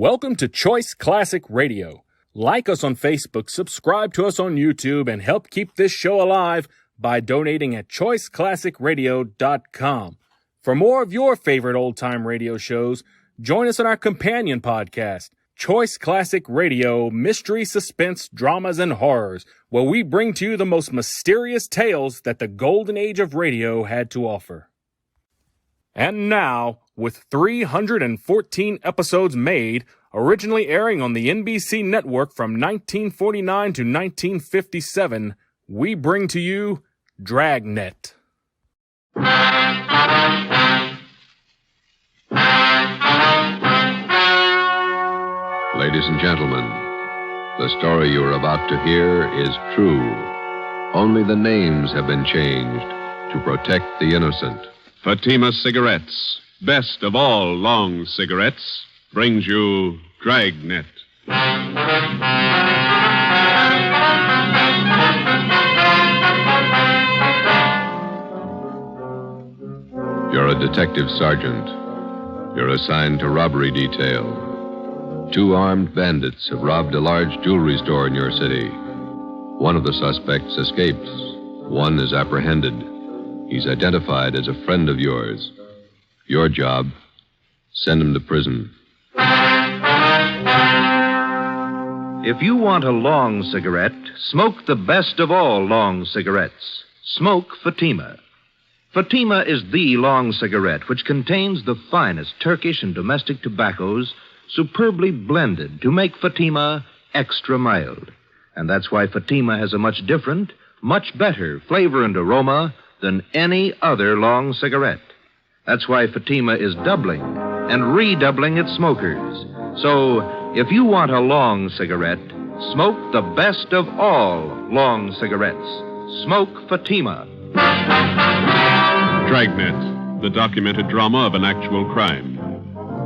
Welcome to Choice Classic Radio. Like us on Facebook, subscribe to us on YouTube, and help keep this show alive by donating at choiceclassicradio.com. For more of your favorite old-time radio shows, join us on our companion podcast, Choice Classic Radio, Mystery, Suspense, Dramas, and Horrors, where we bring to you the most mysterious tales that the golden age of radio had to offer. And now, with 314 episodes made, originally airing on the NBC network from 1949 to 1957, we bring to you Dragnet. Ladies and gentlemen, the story you are about to hear is true. Only the names have been changed to protect the innocent. Fatima Cigarettes, best of all long cigarettes, brings you Dragnet. You're a detective sergeant. You're assigned to robbery detail. 2 armed bandits have robbed a large jewelry store in your city. One of the suspects escapes. One is apprehended. He's identified as a friend of yours. Your job, send him to prison. If you want a long cigarette, smoke the best of all long cigarettes. Smoke Fatima. Fatima is the long cigarette which contains the finest Turkish and domestic tobaccos superbly blended to make Fatima extra mild. And that's why Fatima has a much different, much better flavor and aroma than any other long cigarette. That's why Fatima is doubling and redoubling its smokers. So, if you want a long cigarette, smoke the best of all long cigarettes. Smoke Fatima. Dragnet, the documented drama of an actual crime.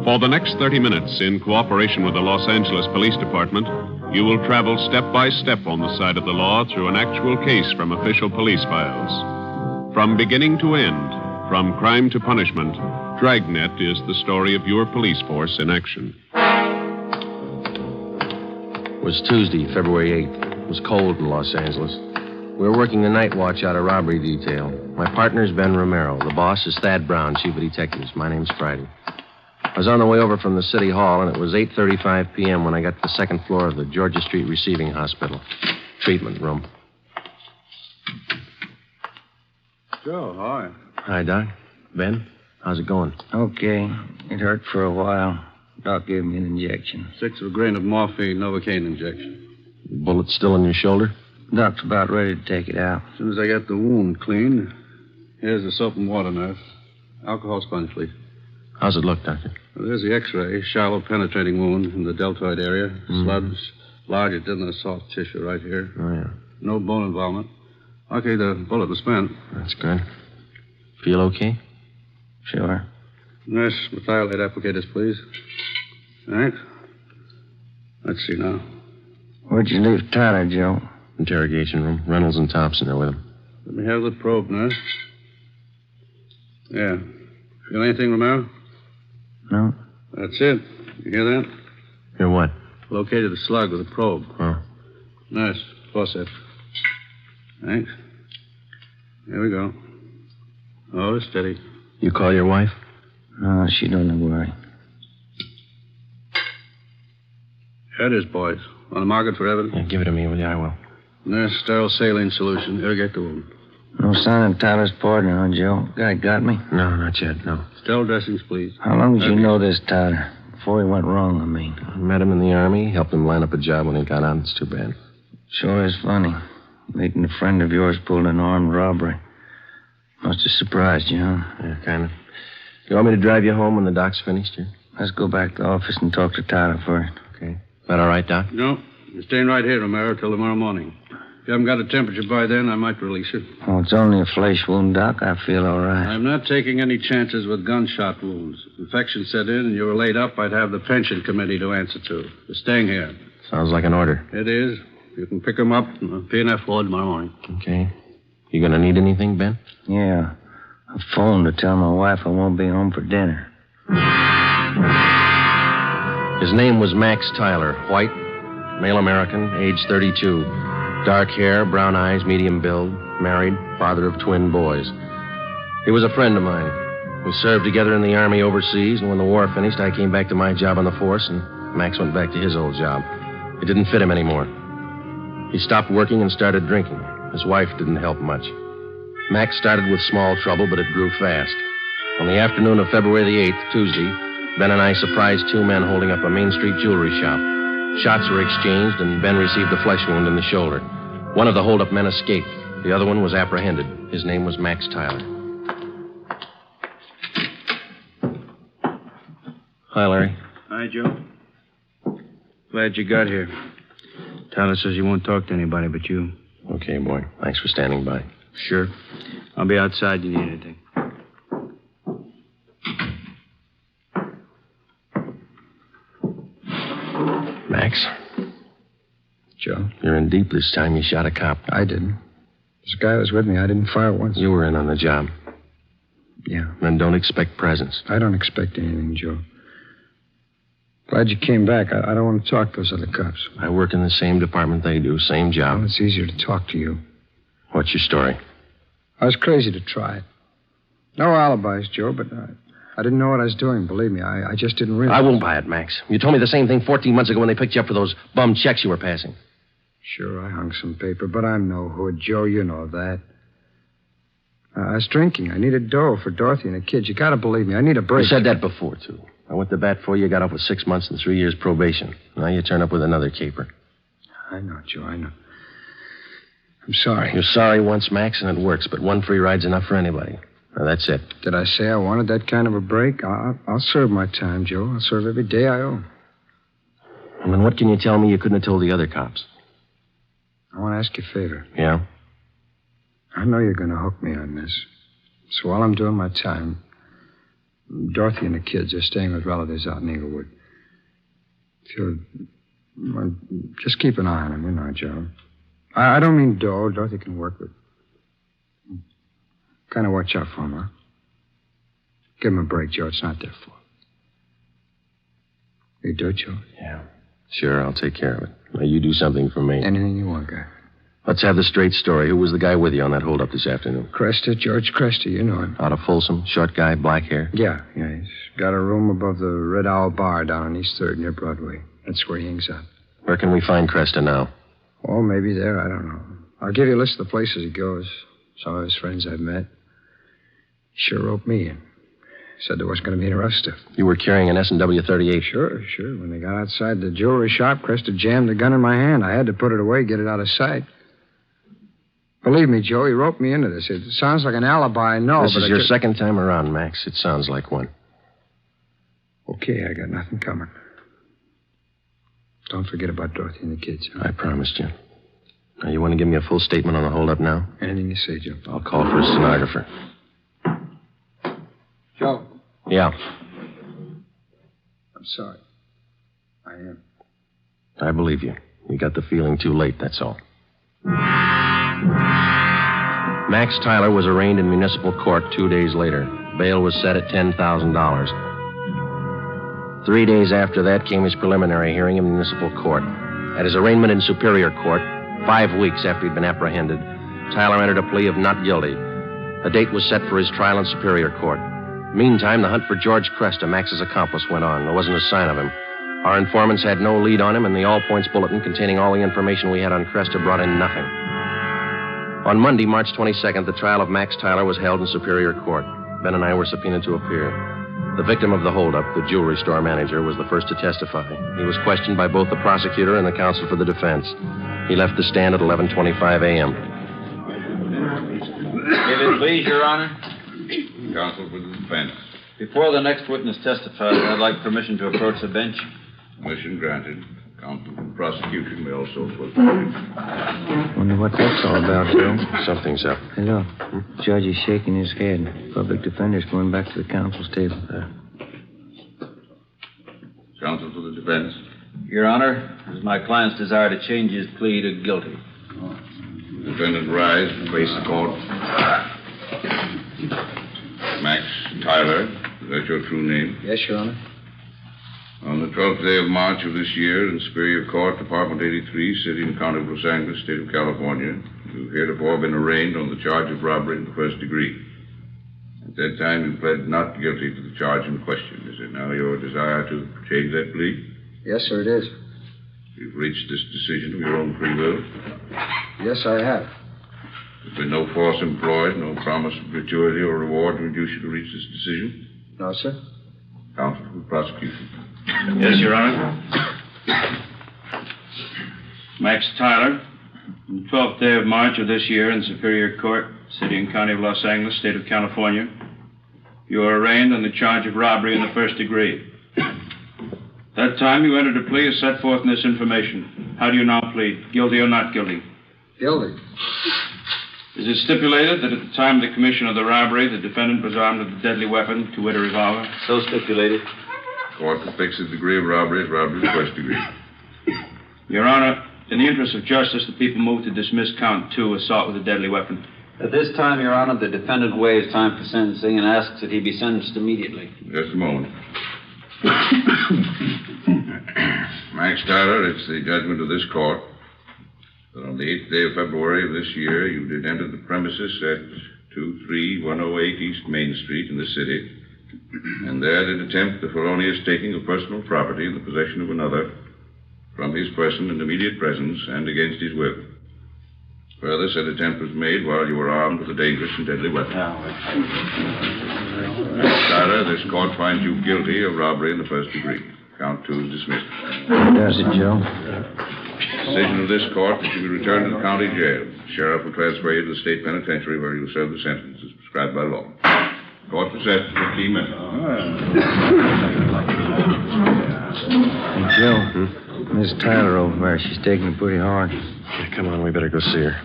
For the next 30 minutes, in cooperation with the Los Angeles Police Department, you will travel step by step on the side of the law through an actual case from official police files. From beginning to end, from crime to punishment, Dragnet is the story of your police force in action. It was Tuesday, February 8th. It was cold in Los Angeles. We were working the night watch out of robbery detail. My partner's Ben Romero. The boss is Thad Brown, chief of detectives. My name's Friday. I was on the way over from the city hall, and it was 8:35 p.m. when I got to the second floor of the Georgia Street Receiving Hospital. Treatment room. Joe, hi. Hi, Doc. Ben, how's it going? Okay. It hurt for a while. Doc gave me an injection. 6 of a grain of morphine, Novocaine injection. Bullet still in your shoulder? Doc's about ready to take it out. As soon as I get the wound cleaned, here's the soap and water, nurse. Alcohol sponge, please. How's it look, Doctor? Well, there's the x-ray. Shallow penetrating wound in the deltoid area. Sludge, larger than the soft tissue right here. Oh, yeah. No bone involvement. Okay, the bullet was spent. That's good. Feel okay? Sure. Nurse, methylate applicators, please. All right. Let's see now. Where'd you leave Tyler, Joe? Interrogation room. Reynolds and Thompson are with him. Let me have the probe, nurse. Yeah. Feel anything, Romero? No. That's it. You hear that? Hear what? Located the slug with a probe. Oh. Nurse, forceps. Thanks. Here we go. Oh, steady. You call your wife? No, she don't worry. Here it is, boys. Want to mark it for evidence? Yeah, give it to me, will you? I will. Nurse, sterile saline solution. Irrigate the wound. No sign of Tyler's partner, huh, Joe? Guy got me? No, not yet, no. Sterile dressings, please. How long did you know this Tyler? Before he went wrong, I mean. I met him in the Army, helped him line up a job when he got out. It's too bad. Sure is funny. Meeting a friend of yours pulled an armed robbery. Must have surprised you, huh? Yeah, kind of. You want me to drive you home when the doc's finished here? Let's go back to the office and talk to Tyler first. Okay. That all right, Doc? No. You're staying right here, Romero, till tomorrow morning. If you haven't got a temperature by then, I might release you. Oh, it's only a flesh wound, Doc. I feel all right. I'm not taking any chances with gunshot wounds. If infection set in and you were laid up, I'd have the pension committee to answer to. You're staying here. Sounds like an order. It is. You can pick them up on the P&F floor tomorrow morning. Okay. You gonna need anything, Ben? Yeah. I phoned to tell my wife I won't be home for dinner. His name was Max Tyler, white, male American, age 32. Dark hair, brown eyes, medium build, married, father of twin boys. He was a friend of mine. We served together in the Army overseas, and when the war finished, I came back to my job on the force, and Max went back to his old job. It didn't fit him anymore. He stopped working and started drinking. His wife didn't help much. Max started with small trouble, but it grew fast. On the afternoon of February the 8th, Tuesday, Ben and I surprised two men holding up a Main Street jewelry shop. Shots were exchanged, and Ben received a flesh wound in the shoulder. One of the hold-up men escaped. The other one was apprehended. His name was Max Tyler. Hi, Larry. Hi, Joe. Glad you got here. Tyler says he won't talk to anybody but you. Okay, boy. Thanks for standing by. Sure. I'll be outside. You need anything. Max, Joe? you're in deep this time. You shot a cop. I didn't. This guy was with me. I didn't fire once. You were in on the job. Yeah. Then don't expect presents. I don't expect anything, Joe. Glad you came back. I don't want to talk to those other cops. I work in the same department they do, same job. Well, it's easier to talk to you. What's your story? I was crazy to try it. No alibis, Joe, but I didn't know what I was doing, believe me. I just didn't realize. I won't buy it, Max. You told me the same thing 14 months ago when they picked you up for those bum checks you were passing. Sure, I hung some paper, but I'm no hood, Joe. You know that. I was drinking. I needed dough for Dorothy and the kids. You gotta believe me. I need a break. You said that before, too. I went to bat for you, got off with 6 months and 3 years probation. Now you turn up with another caper. I know, Joe, I know. I'm sorry. You're sorry once, Max, and it works, but one free ride's enough for anybody. Now, that's it. Did I say I wanted that kind of a break? I'll serve my time, Joe. I'll serve every day I owe. And then what can you tell me you couldn't have told the other cops? I want to ask you a favor. Yeah? I know you're going to hook me on this. So while I'm doing my time, Dorothy and the kids are staying with relatives out in Inglewood. If you'll... Well, just keep an eye on them, you know, Joe. I don't mean dough. Dorothy can work with. Kind of watch out for them, huh? Give them a break, Joe. It's not their fault. You do it, Joe? Yeah. Sure, I'll take care of it. Now, you do something for me. Anything you want, guy. Let's have the straight story. Who was the guy with you on that holdup this afternoon? Cresta, George Cresta. You know him. Out of Folsom, short guy, black hair? Yeah. He's got a room above the Red Owl Bar down on East 3rd near Broadway. That's where he hangs out. Where can we find Cresta now? Oh, maybe there. I don't know. I'll give you a list of the places he goes. Some of his friends I've met. He sure roped me in. Said there wasn't going to be any rough stuff. You were carrying an S&W 38. Sure. When they got outside the jewelry shop, Cresta jammed the gun in my hand. I had to put it away, get it out of sight. Believe me, Joe, he roped me into this. It sounds like an alibi, I know, This but is your second time around, Max. It sounds like one. Okay, I got nothing coming. Don't forget about Dorothy and the kids. Huh? I promised you. Now, you want to give me a full statement on the holdup now? Anything you say, Joe. I'll call for a stenographer. Joe. Yeah. I'm sorry. I am. I believe you. You got the feeling too late, that's all. Max Tyler was arraigned in municipal court 2 days later. Bail was set at $10,000. 3 days after that came his preliminary hearing in municipal court. At his arraignment in Superior Court, 5 weeks after he'd been apprehended, Tyler entered a plea of not guilty. A date was set for his trial in Superior Court. Meantime, the hunt for George Cresta, Max's accomplice, went on. There wasn't a sign of him. Our informants had no lead on him, and the all-points bulletin containing all the information we had on Cresta brought in nothing. On Monday, March 22nd, the trial of Max Tyler was held in Superior Court. Ben and I were subpoenaed to appear. The victim of the holdup, the jewelry store manager, was the first to testify. He was questioned by both the prosecutor and the counsel for the defense. He left the stand at 11:25 a.m. If it please, Your Honor. Counsel for the defense. Before the next witness testifies, I'd like permission to approach the bench. Permission granted. Counsel for the prosecution may also approach. Wonder what that's all about, Joe. Something's up. Hello. Judge is shaking his head. Public defender's going back to the counsel's table. Counsel for the defense. Your Honor, it is my client's desire to change his plea to guilty. Defendant rise and face the court. Max Tyler, is that your true name? Yes, Your Honor. On the 12th day of March of this year, in Superior Court, Department 83, City and County of Los Angeles, State of California, you've heretofore been arraigned on the charge of robbery in the first degree. At that time, you pled not guilty to the charge in question. Is it now your desire to change that plea? Yes, sir, it is. You've reached this decision of your own free will? Yes, I have. There's been no force employed, no promise of gratuity or reward to induce you to reach this decision? No, sir. Counsel for the prosecution. Yes, Your Honor. Max Tyler, on the 12th day of March of this year in Superior Court, City and County of Los Angeles, State of California, you are arraigned on the charge of robbery in the first degree. That time you entered a plea as set forth in this information. How do you now plead? Guilty or not guilty? Guilty. Is it stipulated that at the time of the commission of the robbery, the defendant was armed with a deadly weapon, to wit, a revolver? So stipulated. Court that fixes the degree of robbery is robbery in the first degree. Your Honor, in the interest of justice, the people move to dismiss count 2, assault with a deadly weapon. At this time, Your Honor, the defendant waives time for sentencing and asks that he be sentenced immediately. Just a moment. Max Tyler, it's the judgment of this court that on the 8th day of February of this year, you did enter the premises at 23108 East Main Street in the city, and there did attempt the felonious taking of personal property in the possession of another from his person in immediate presence and against his will. Further, said attempt was made while you were armed with a dangerous and deadly weapon. Tyler, this court finds you guilty of robbery in the first degree. Count 2 is dismissed. Does it, Joe? Decision of this court that you be returned to the county jail. The sheriff will transfer you to the state penitentiary where you will serve the sentence as prescribed by law. Court recessed for 15 minutes. Hey, Joe, Miss Tyler over there, she's taking it pretty hard. Yeah, come on, we better go see her.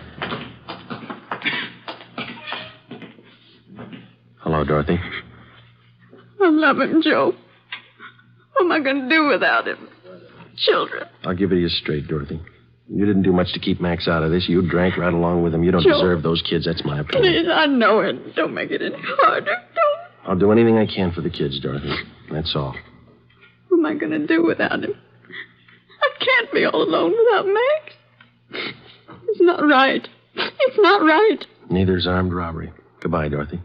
Hello, Dorothy. I love him, Joe. What am I going to do without him? Children. I'll give it to you straight, Dorothy. You didn't do much to keep Max out of this. You drank right along with him. You don't Joe, deserve those kids. That's my opinion. Please, I know it. Don't make it any harder. Don't. I'll do anything I can for the kids, Dorothy. That's all. What am I going to do without him? I can't be all alone without Max. It's not right. It's not right. Neither's armed robbery. Goodbye, Dorothy.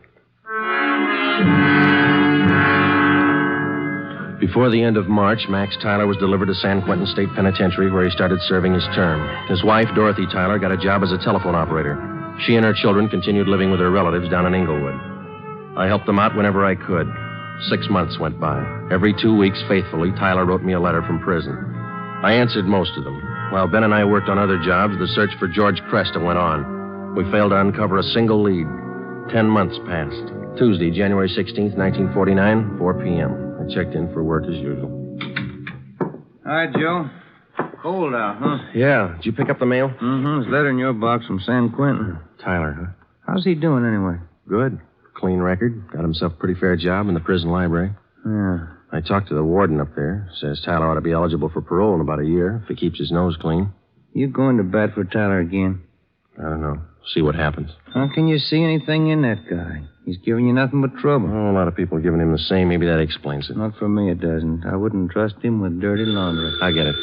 Before the end of March, Max Tyler was delivered to San Quentin State Penitentiary, where he started serving his term. His wife, Dorothy Tyler, got a job as a telephone operator. She and her children continued living with her relatives down in Inglewood. I helped them out whenever I could. 6 months went by. Every 2 weeks, faithfully, Tyler wrote me a letter from prison. I answered most of them. While Ben and I worked on other jobs, the search for George Cresta went on. We failed to uncover a single lead. 10 months passed. Tuesday, January 16th, 1949, 4 p.m. I checked in for work as usual. Hi, Joe. Cold out, huh? Yeah. Did you pick up the mail? Mm-hmm. There's a letter in your box from San Quentin. Tyler, huh? How's he doing anyway? Good. Clean record. Got himself a pretty fair job in the prison library. Yeah. I talked to the warden up there. Says Tyler ought to be eligible for parole in about a year if he keeps his nose clean. You going to bat for Tyler again? I don't know. See what happens. How can you see anything in that guy? He's giving you nothing but trouble. Oh, a lot of people giving him the same. Maybe that explains it. Not for me, it doesn't. I wouldn't trust him with dirty laundry. I get it.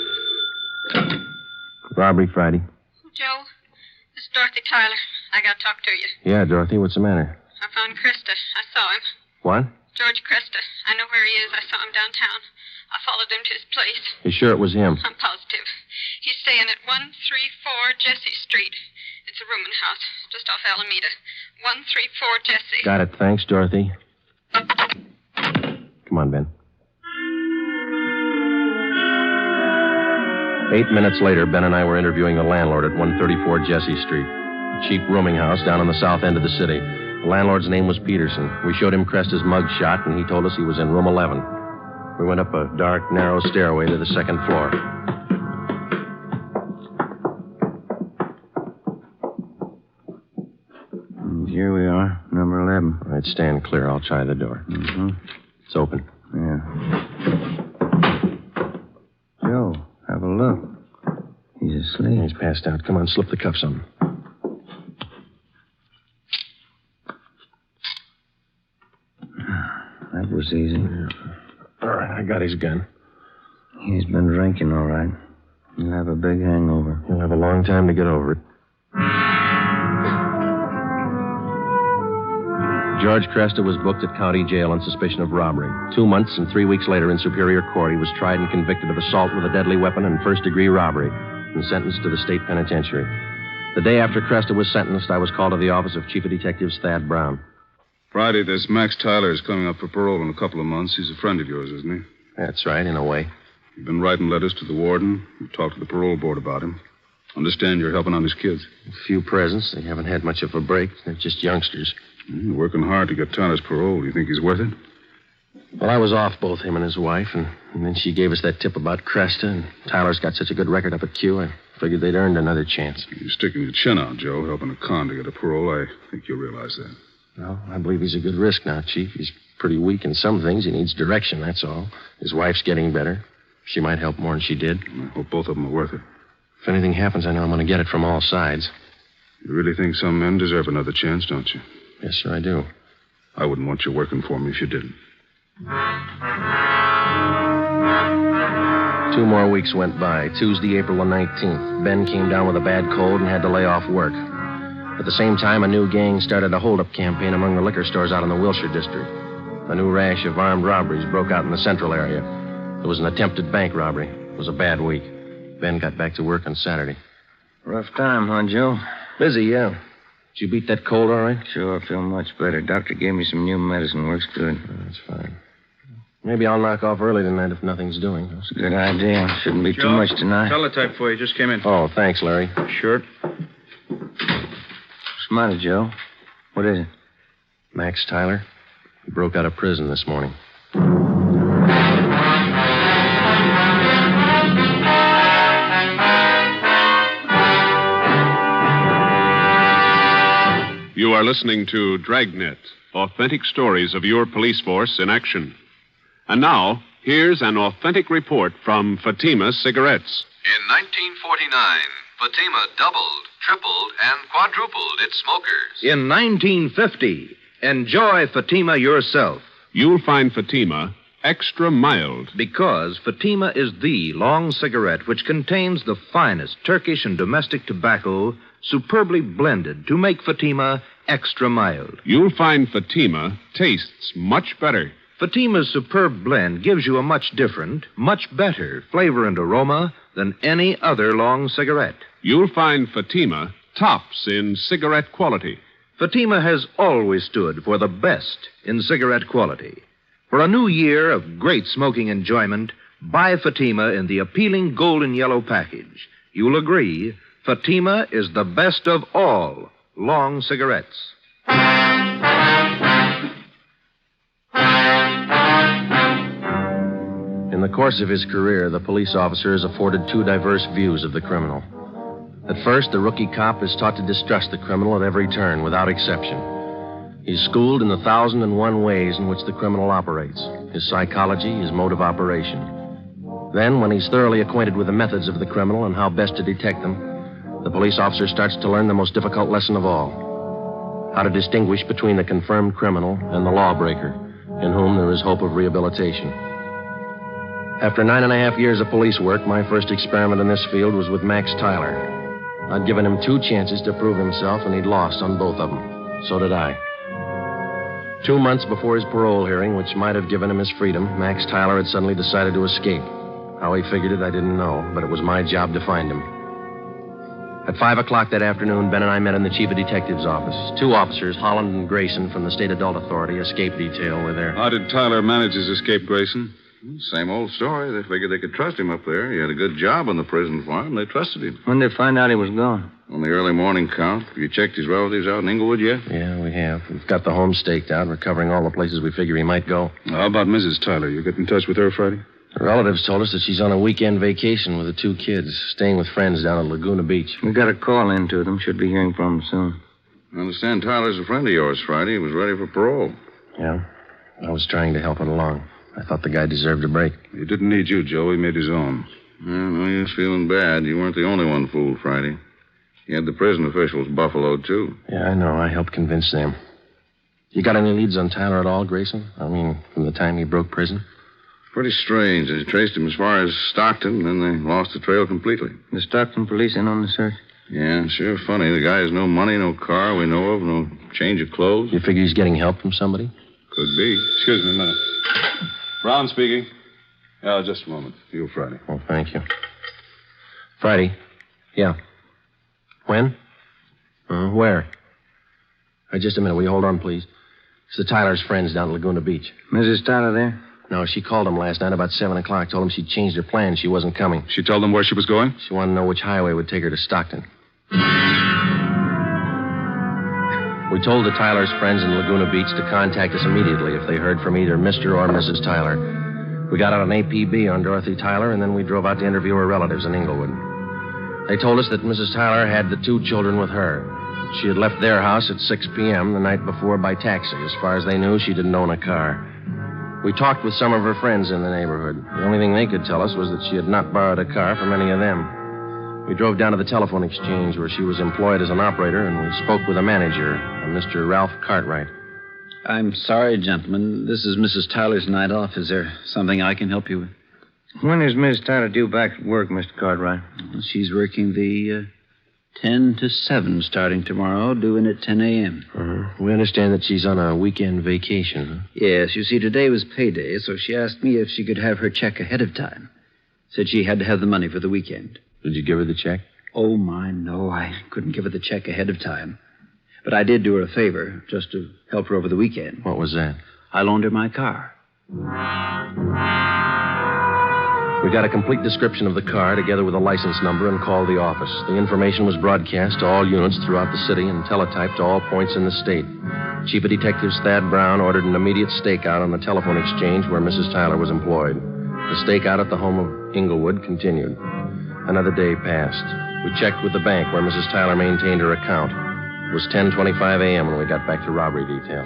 Robbery Friday. Joe, this is Dorothy Tyler. I got to talk to you. Yeah, Dorothy, what's the matter? I found Krista. I saw him. What? George Krista. I know where he is. I saw him downtown. I followed him to his place. You sure it was him? I'm positive. He's staying at 134 Jesse Street. It's a rooming house just off Alameda. 134 Jesse. Got it. Thanks, Dorothy. Come on, Ben. 8 minutes later, Ben and I were interviewing the landlord at 134 Jesse Street, a cheap rooming house down on the south end of the city. The landlord's name was Peterson. We showed him Cresta's mug shot, and he told us he was in room 11. We went up a dark, narrow stairway to the second floor. Here we are, number 11. All right, stand clear. I'll try the door. Mm-hmm. It's open. Yeah. Joe, have a look. He's asleep. He's passed out. Come on, slip the cuffs on him. That was easy. All right, I got his gun. He's been drinking, all right. He'll have a big hangover. He'll have a long time to get over it. George Cresta was booked at county jail on suspicion of robbery. 2 months and 3 weeks later in Superior Court, he was tried and convicted of assault with a deadly weapon and first-degree robbery and sentenced to the state penitentiary. The day after Cresta was sentenced, I was called to the office of Chief of Detectives Thad Brown. Friday, this Max Tyler is coming up for parole in a couple of months. He's a friend of yours, isn't he? That's right, in a way. You've been writing letters to the warden. You've talked to the parole board about him. Understand you're helping on his kids. A few presents. They haven't had much of a break. They're just youngsters. You're working hard to get Tyler's parole. Do you think he's worth it? Well, I was off both him and his wife, and then she gave us that tip about Cresta, and Tyler's got such a good record up at Q, I figured they'd earned another chance. You're sticking your chin out, Joe, helping a con to get a parole. I think you'll realize that. Well, I believe he's a good risk now, Chief. He's pretty weak in some things. He needs direction, that's all. His wife's getting better. She might help more than she did. I hope both of them are worth it. If anything happens, I know I'm going to get it from all sides. You really think some men deserve another chance, don't you? Yes, sir, I do. I wouldn't want you working for me if you didn't. 2 more weeks went by. Tuesday, April the 19th. Ben came down with a bad cold and had to lay off work. At the same time, a new gang started a hold-up campaign among the liquor stores out in the Wilshire district. A new rash of armed robberies broke out in the central area. There was an attempted bank robbery. It was a bad week. Ben got back to work on Saturday. Rough time, huh, Joe? Busy, yeah. Did you beat that cold all right? Sure, I feel much better. Doctor gave me some new medicine. Works good. That's fine. Maybe I'll knock off early tone if nothing's doing. That's a good idea. Shouldn't be Joe, too much tonight. Teletype for you. Just came in. Oh, thanks, Larry. Sure. What's the matter, Joe? What is it? Max Tyler. He broke out of prison this morning. You are listening to Dragnet, authentic stories of your police force in action. And now, here's an authentic report from Fatima Cigarettes. In 1949, Fatima doubled, tripled, and quadrupled its smokers. In 1950, enjoy Fatima yourself. You'll find Fatima extra mild. Because Fatima is the long cigarette which contains the finest Turkish and domestic tobacco superbly blended to make Fatima extra mild. You'll find Fatima tastes much better. Fatima's superb blend gives you a much different, much better flavor and aroma than any other long cigarette. You'll find Fatima tops in cigarette quality. Fatima has always stood for the best in cigarette quality. For a new year of great smoking enjoyment, buy Fatima in the appealing golden yellow package. You'll agree, Fatima is the best of all long cigarettes. In the course of his career, the police officer is afforded 2 diverse views of the criminal. At first, the rookie cop is taught to distrust the criminal at every turn, without exception. He's schooled in the 1,001 ways in which the criminal operates, his psychology, his mode of operation. Then, when he's thoroughly acquainted with the methods of the criminal and how best to detect them, the police officer starts to learn the most difficult lesson of all: how to distinguish between the confirmed criminal and the lawbreaker, in whom there is hope of rehabilitation. After 9.5 years of police work, my first experiment in this field was with Max Tyler. I'd given him 2 chances to prove himself, and he'd lost on both of them. So did I. 2 months before his parole hearing, which might have given him his freedom, Max Tyler had suddenly decided to escape. How he figured it, I didn't know, but it was my job to find him. At 5 o'clock that afternoon, Ben and I met in the Chief of Detectives' office. 2 officers, Holland and Grayson, from the State Adult Authority, escape detail, were there. How did Tyler manage his escape, Grayson? Same old story. They figured they could trust him up there. He had a good job on the prison farm. They trusted him. When did they find out he was gone? On the early morning count. Have you checked his relatives out in Inglewood yet? Yeah, we have. We've got the home staked out. We're covering all the places we figure he might go. How about Mrs. Tyler? You get in touch with her Friday? Her relatives told us that she's on a weekend vacation with the 2 kids, staying with friends down at Laguna Beach. We got a call in to them. Should be hearing from them soon. I understand Tyler's a friend of yours, Friday. He was ready for parole. Yeah? I was trying to help it along. I thought the guy deserved a break. He didn't need you, Joe. He made his own. I know he was feeling bad. You weren't the only one fooled, Friday. He had the prison officials buffaloed, too. Yeah, I know. I helped convince them. You got any leads on Tyler at all, Grayson? I mean, from the time he broke prison? Pretty strange. They traced him as far as Stockton, and then they lost the trail completely. The Stockton police in on the search? Yeah, sure funny. The guy has no money, no car we know of, no change of clothes. You figure he's getting help from somebody? Could be. Excuse me a minute. Brown speaking. Yeah, just a moment. You, Friday. Oh, thank you. Friday? Yeah. When? Where? Just a minute. Will you hold on, please? It's the Tyler's friends down at Laguna Beach. Mrs. Tyler there? No, she called him last night about 7 o'clock. Told him she'd changed her plans. She wasn't coming. She told them where she was going? She wanted to know which highway would take her to Stockton. We told the Tyler's friends in Laguna Beach to contact us immediately if they heard from either Mr. or Mrs. Tyler. We got out an APB on Dorothy Tyler, and then we drove out to interview her relatives in Inglewood. They told us that Mrs. Tyler had the 2 children with her. She had left their house at 6 p.m. the night before by taxi. As far as they knew, she didn't own a car. We talked with some of her friends in the neighborhood. The only thing they could tell us was that she had not borrowed a car from any of them. We drove down to the telephone exchange where she was employed as an operator, and we spoke with a manager, a Mr. Ralph Cartwright. I'm sorry, gentlemen. This is Mrs. Tyler's night off. Is there something I can help you with? When is Miss Tyler due back at work, Mr. Cartwright? She's working the 10 to 7 starting tomorrow, due in at 10 a.m. We understand that she's on a weekend vacation, huh? Yes, you see, today was payday, so she asked me if she could have her check ahead of time. Said she had to have the money for the weekend. Did you give her the check? Oh, my, no. I couldn't give her the check ahead of time. But I did do her a favor, just to help her over the weekend. What was that? I loaned her my car. We got a complete description of the car together with a license number and called the office. The information was broadcast to all units throughout the city and teletyped to all points in the state. Chief of Detectives Thad Brown ordered an immediate stakeout on the telephone exchange where Mrs. Tyler was employed. The stakeout at the home of Inglewood continued. Another day passed. We checked with the bank where Mrs. Tyler maintained her account. It was 10:25 a.m. when we got back to robbery detail.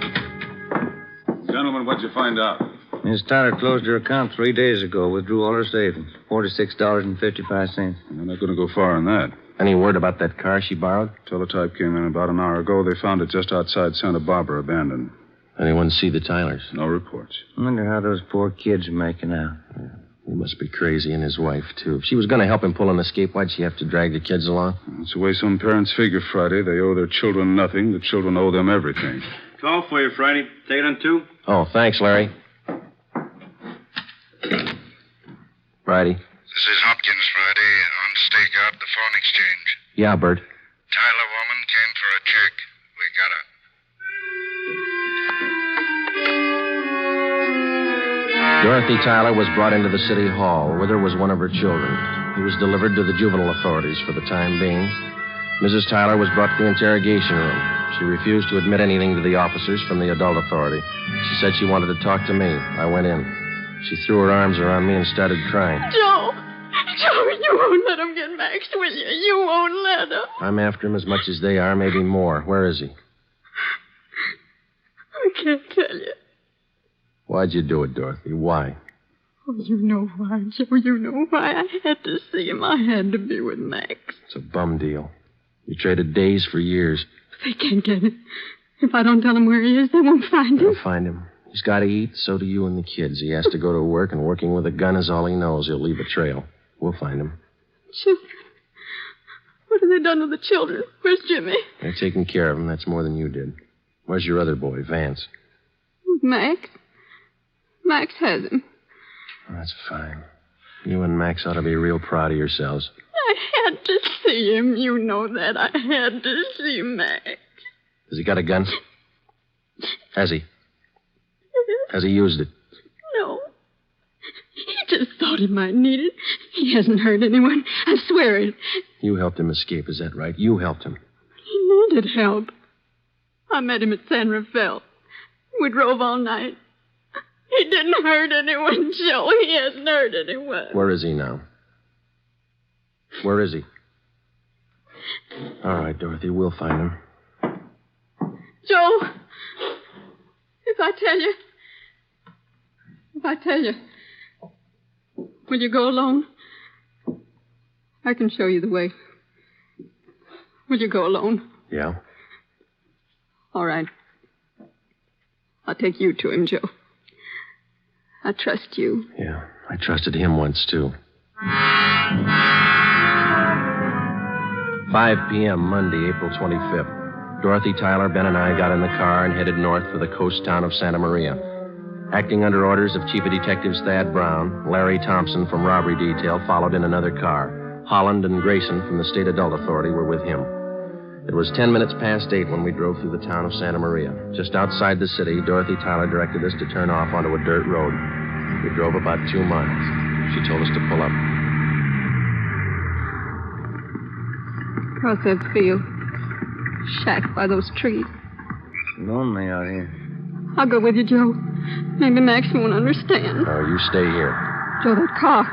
Gentlemen, what'd you find out? Miss Tyler closed her account 3 days ago, withdrew all her savings, $46.55. They're not going to go far on that. Any word about that car she borrowed? Teletype came in about an hour ago. They found it just outside Santa Barbara, abandoned. Anyone see the Tylers? No reports. I wonder how those poor kids are making out. Yeah. He must be crazy, and his wife, too. If she was going to help him pull an escape, why'd she have to drag the kids along? That's the way some parents figure, Friday. They owe their children nothing. The children owe them everything. Call for you, Friday. Take it on 2. Oh, thanks, Larry. Friday. This is Hopkins, Friday, on stakeout at the phone exchange. Yeah, Bert. Tyler woman came for a check. We got her. Dorothy Tyler was brought into the city hall. With her was one of her children. He was delivered to the juvenile authorities for the time being. Mrs. Tyler was brought to the interrogation room. She refused to admit anything to the officers from the adult authority. She said she wanted to talk to me. I went in. She threw her arms around me and started crying. Joe, you won't let him get Max, will you? You won't let him. I'm after him as much as they are, maybe more. Where is he? I can't tell you. Why'd you do it, Dorothy? Why? Oh, you know why, Joe. You know why. I had to see him. I had to be with Max. It's a bum deal. You traded days for years. They can't get him. If I don't tell them where he is, they won't find him. They'll find him. He's got to eat, so do you and the kids. He has to go to work, and working with a gun is all he knows. He'll leave a trail. We'll find him. Children? What have they done with the children? Where's Jimmy? They're taking care of him. That's more than you did. Where's your other boy, Vance? Max. Max has him. That's fine. You and Max ought to be real proud of yourselves. I had to see him. You know that. I had to see Max. Has he got a gun? Has he? Has he used it? No. He just thought he might need it. He hasn't hurt anyone. I swear it. You helped him escape, is that right? You helped him. He needed help. I met him at San Rafael. We drove all night. He didn't hurt anyone, Joe. He hasn't hurt anyone. Where is he now? Where is he? All right, Dorothy, we'll find him. Joe, if I tell you, will you go alone? I can show you the way. Will you go alone? Yeah. All right. I'll take you to him, Joe. I trust you. Yeah, I trusted him once, too. 5 p.m., Monday, April 25th. Dorothy, Tyler, Ben, and I got in the car and headed north for the coast town of Santa Maria. Acting under orders of Chief of Detectives Thad Brown, Larry Thompson from Robbery Detail followed in another car. Holland and Grayson from the State Adult Authority were with him. It was 10 minutes past 8 when we drove through the town of Santa Maria. Just outside the city, Dorothy Tyler directed us to turn off onto a dirt road. We drove about 2 miles. She told us to pull up. Across that field. Shack by those trees. Lonely out here. I'll go with you, Joe. Maybe Max won't understand. No, you stay here. Joe, that car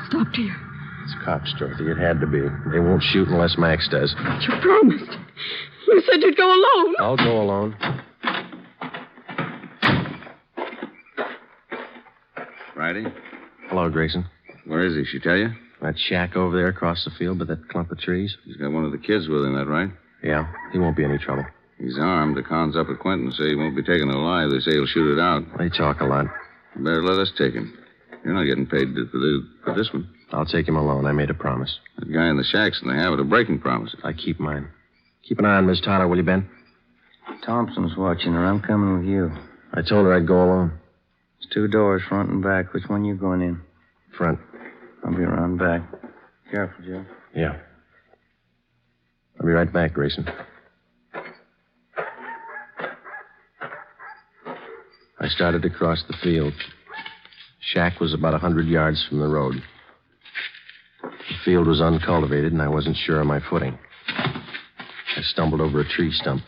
stopped here. It's cops, Dorothy. It had to be. They won't shoot unless Max does. But you promised. You said you'd go alone. I'll go alone. Friday? Hello, Grayson. Where is he? She tell you? That shack over there across the field by that clump of trees. He's got one of the kids with him, that right? Yeah, he won't be any trouble. He's armed. The cons up at Quentin say he won't be taken alive. They say he'll shoot it out. They talk a lot. You better let us take him. You're not getting paid for this one. I'll take him alone. I made a promise. That guy in the shack's in the habit of breaking promises. I keep mine. Keep an eye on Miss Tyler, will you, Ben? Thompson's watching her. I'm coming with you. I told her I'd go alone. There's 2 doors, front and back. Which one you going in? Front. I'll be around back. Careful, Joe. Yeah. I'll be right back, Grayson. I started to cross the field. Shack was about 100 yards from the road. The field was uncultivated, and I wasn't sure of my footing. I stumbled over a tree stump.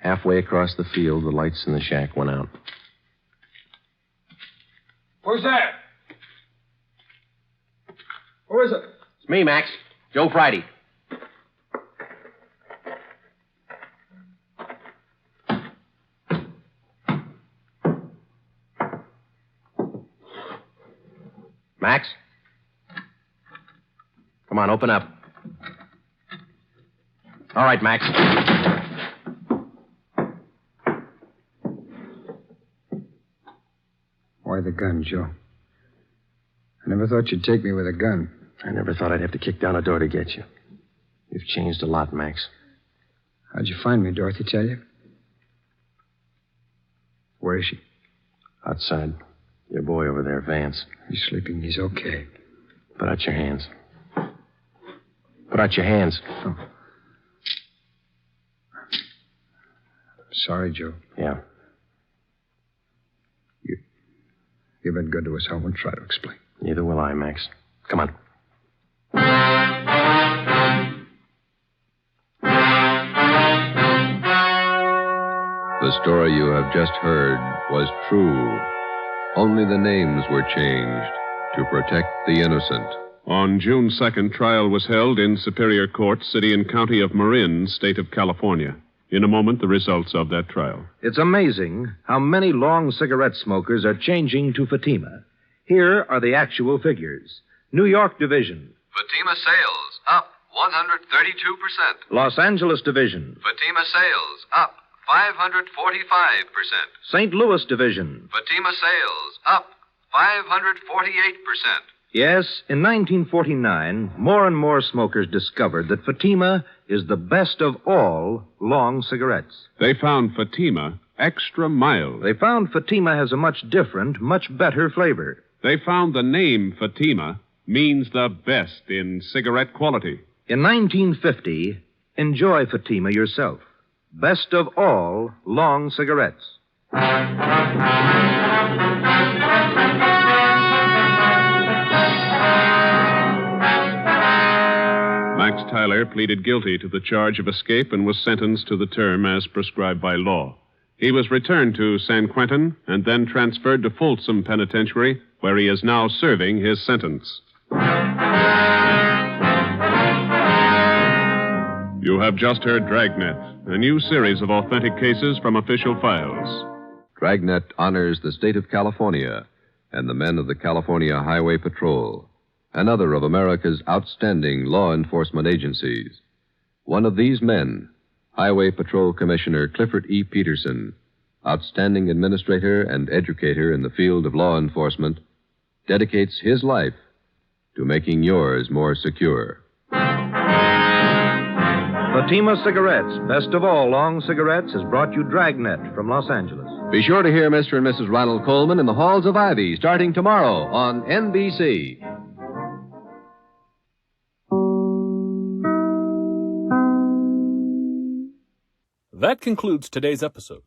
Halfway across the field, the lights in the shack went out. Who's that? Who is it? It's me, Max. Joe Friday. Max? Come on, open up. All right, Max. Why the gun, Joe? I never thought you'd take me with a gun. I never thought I'd have to kick down a door to get you. You've changed a lot, Max. How'd you find me, Dorothy tell you? Where is she? Outside. Your boy over there, Vance. He's sleeping. He's okay. Put out your hands. Put out your hands. Oh. Sorry, Joe. Yeah. You've been good to us. I won't try to explain. Neither will I, Max. Come on. The story you have just heard was true. Only the names were changed to protect the innocent. On June 2nd, trial was held in Superior Court, City and County of Marin, State of California. In a moment, the results of that trial. It's amazing how many long cigarette smokers are changing to Fatima. Here are the actual figures. New York Division. Fatima sales up 132%. Los Angeles Division. Fatima sales up 545%. St. Louis Division. Fatima sales up 548%. Yes, in 1949, more and more smokers discovered that Fatima is the best of all long cigarettes. They found Fatima extra mild. They found Fatima has a much different, much better flavor. They found the name Fatima means the best in cigarette quality. In 1950, enjoy Fatima yourself. Best of all long cigarettes. Max Tyler pleaded guilty to the charge of escape and was sentenced to the term as prescribed by law. He was returned to San Quentin and then transferred to Folsom Penitentiary, where he is now serving his sentence. You have just heard Dragnet, a new series of authentic cases from official files. Dragnet honors the state of California and the men of the California Highway Patrol, another of America's outstanding law enforcement agencies. One of these men, Highway Patrol Commissioner Clifford E. Peterson, outstanding administrator and educator in the field of law enforcement, dedicates his life to making yours more secure. Fatima Cigarettes, best of all long cigarettes, has brought you Dragnet from Los Angeles. Be sure to hear Mr. and Mrs. Ronald Coleman in the Halls of Ivy starting tomorrow on NBC. That concludes today's episode.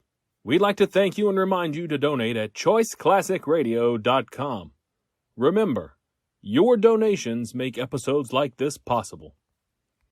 We'd like to thank you and remind you to donate at choiceclassicradio.com. Remember, your donations make episodes like this possible.